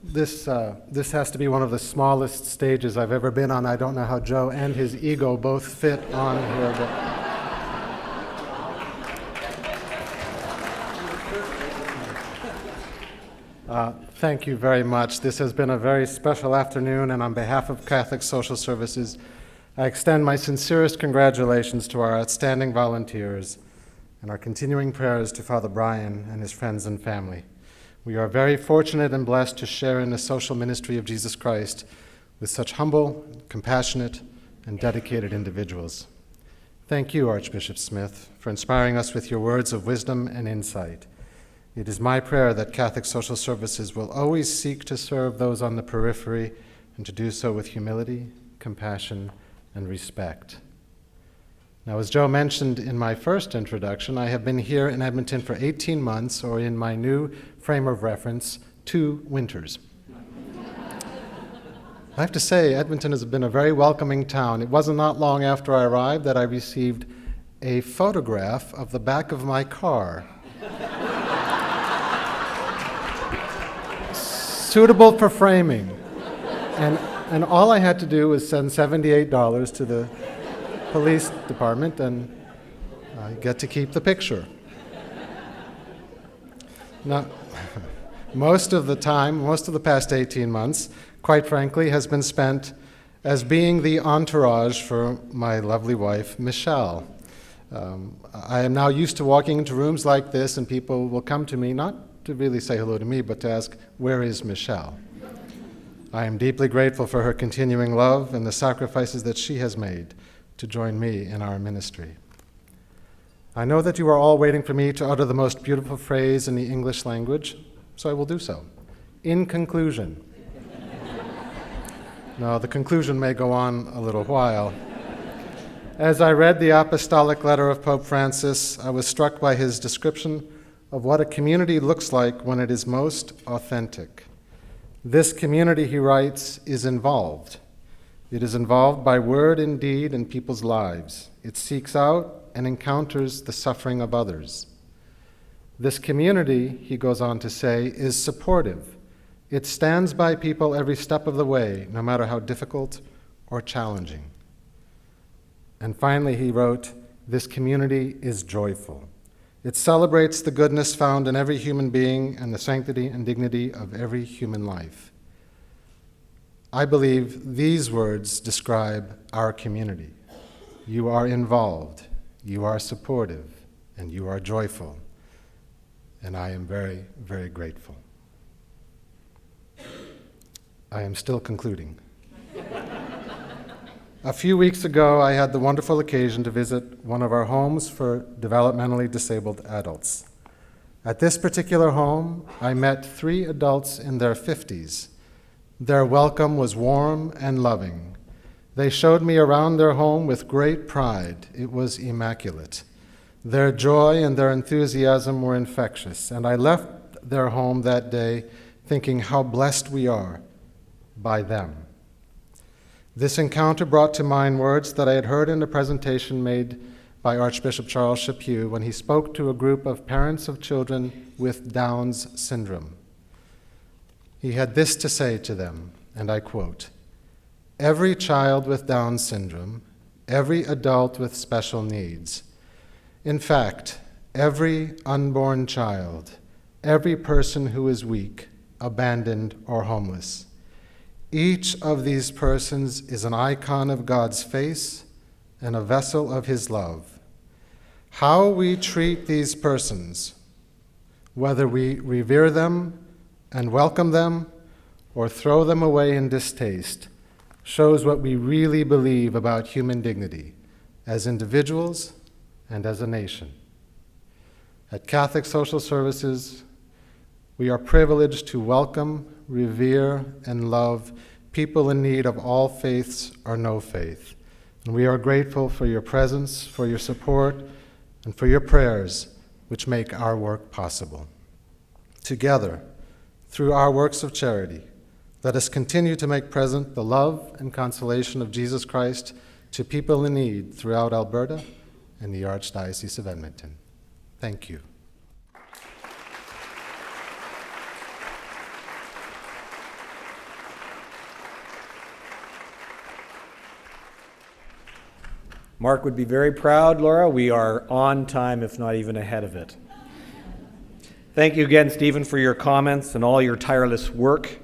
This has to be one of the smallest stages I've ever been on. I don't know how Joe and his ego both fit on here. Thank you very much. This has been a very special afternoon, and on behalf of Catholic Social Services, I extend my sincerest congratulations to our outstanding volunteers and our continuing prayers to Father Brian and his friends and family. We are very fortunate and blessed to share in the social ministry of Jesus Christ with such humble, compassionate, and dedicated individuals. Thank you, Archbishop Smith, for inspiring us with your words of wisdom and insight. It is my prayer that Catholic Social Services will always seek to serve those on the periphery and to do so with humility, compassion, and respect. Now, as Joe mentioned in my first introduction, I have been here in Edmonton for 18 months, or in my new frame of reference, 2 winters. I have to say, Edmonton has been a very welcoming town. It wasn't not long after I arrived that I received a photograph of the back of my car. Suitable for framing. And all I had to do was send $78 to the police department, and I get to keep the picture. Now, most of the past 18 months, quite frankly, has been spent as being the entourage for my lovely wife, Michelle. I am now used to walking into rooms like this, and people will come to me, not to really say hello to me, but to ask, where is Michelle? I am deeply grateful for her continuing love and the sacrifices that she has made to join me in our ministry. I know that you are all waiting for me to utter the most beautiful phrase in the English language, so I will do so. In conclusion. Now, the conclusion may go on a little while. As I read the apostolic letter of Pope Francis, I was struck by his description of what a community looks like when it is most authentic. This community, he writes, is involved. It is involved by word and deed in people's lives. It seeks out and encounters the suffering of others. This community, he goes on to say, is supportive. It stands by people every step of the way, no matter how difficult or challenging. And finally, he wrote, this community is joyful. It celebrates the goodness found in every human being and the sanctity and dignity of every human life. I believe these words describe our community. You are involved, you are supportive, and you are joyful. And I am very, very grateful. I am still concluding. A few weeks ago, I had the wonderful occasion to visit one of our homes for developmentally disabled adults. At this particular home, I met 3 adults in their 50s. Their welcome was warm and loving. They showed me around their home with great pride. It was immaculate. Their joy and their enthusiasm were infectious, and I left their home that day thinking how blessed we are by them. This encounter brought to mind words that I had heard in a presentation made by Archbishop Charles Chaput when he spoke to a group of parents of children with Down's syndrome. He had this to say to them, and I quote, "Every child with Down syndrome, every adult with special needs, in fact, every unborn child, every person who is weak, abandoned, or homeless, each of these persons is an icon of God's face and a vessel of his love. How we treat these persons, whether we revere them and welcome them or throw them away in distaste, shows what we really believe about human dignity as individuals and as a nation. At Catholic Social Services, we are privileged to welcome, revere, and love people in need of all faiths or no faith. And we are grateful for your presence, for your support, and for your prayers, which make our work possible. Together, through our works of charity, let us continue to make present the love and consolation of Jesus Christ to people in need throughout Alberta and the Archdiocese of Edmonton. Thank you. Mark would be very proud, Laura. We are on time, if not even ahead of it. Thank you again, Stephen, for your comments and all your tireless work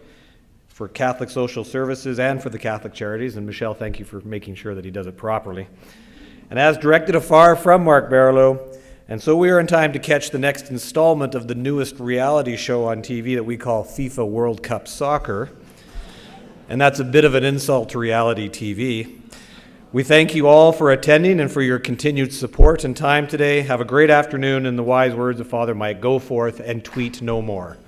for Catholic Social Services and for the Catholic Charities. And Michelle, thank you for making sure that he does it properly. And as directed afar from Mark Barlow, and so we are in time to catch the next installment of the newest reality show on TV that we call FIFA World Cup Soccer. And that's a bit of an insult to reality TV. We thank you all for attending and for your continued support and time today. Have a great afternoon. In the wise words of Father Mike, go forth and tweet no more.